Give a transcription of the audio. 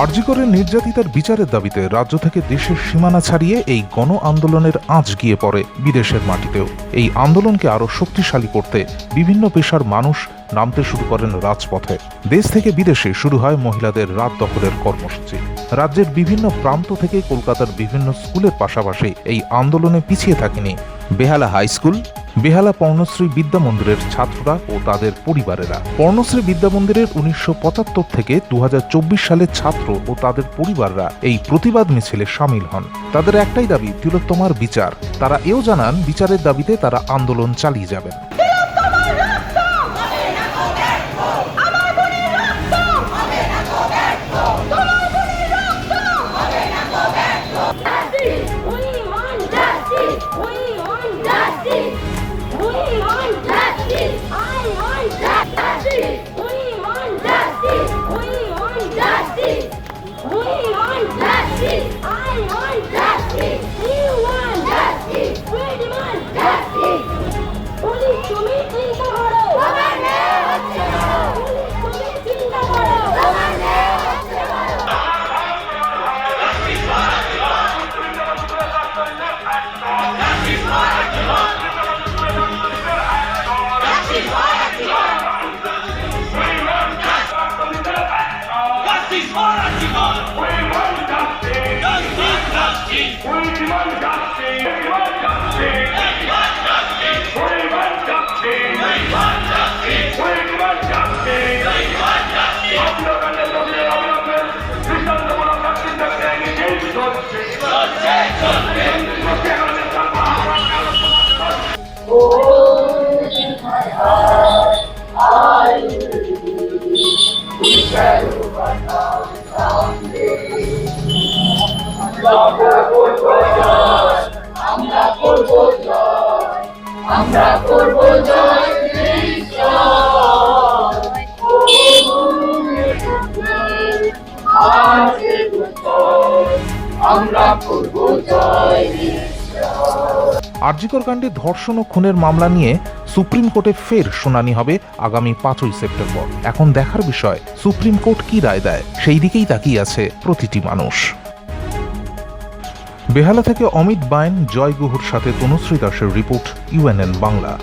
আরজি করের নির্যাতিতার বিচারের দাবিতে রাজ্য থেকে দেশের সীমানা ছাড়িয়ে এই গণ আন্দোলনের আঁচ গিয়ে পড়ে বিদেশের মাটিতেও। এই আন্দোলনকে আরও শক্তিশালী করতে বিভিন্ন পেশার মানুষ নামতে শুরু করেন রাজপথে। দেশ থেকে বিদেশে শুরু হয় মহিলাদের রাত দখলের কর্মসূচি। রাজ্যের বিভিন্ন প্রান্ত থেকে কলকাতার বিভিন্ন স্কুলের পাশাপাশি এই আন্দোলনে পিছিয়ে থাকেনি বেহালা হাই স্কুল, বেহালা পর্ণশ্রী বিদ্যা মন্দিরের ছাত্ররা ও তাদের পরিবারেরা। পর্ণশ্রী বিদ্যা মন্দিরের 1975 থেকে 2024 সালের ছাত্র ও তাদের পরিবাররা এই প্রতিবাদ মিছিলে সামিল হন। তাদের একটাই দাবি, তিলোত্তমার বিচার। তারা এও জানান, বিচারের দাবিতে তারা আন্দোলন চালিয়ে যাবেন। আমরা করব জয়, আমরা করব জয়। আরজিকর কাণ্ডে ধর্ষণ ও খুনের মামলা নিয়ে সুপ্রিম কোর্টে ফের শুনানি হবে আগামী 5ই সেপ্টেম্বর। এখন দেখার বিষয়, সুপ্রিম কোর্ট কি রায় দেয়, সেই দিকেই তাকিয়ে আছে প্রতিটি মানুষ। বেহালা থেকে অমিত বাইন, জয় গুহর সাথে তনুশ্রী দাসের রিপোর্ট, UNN বাংলা।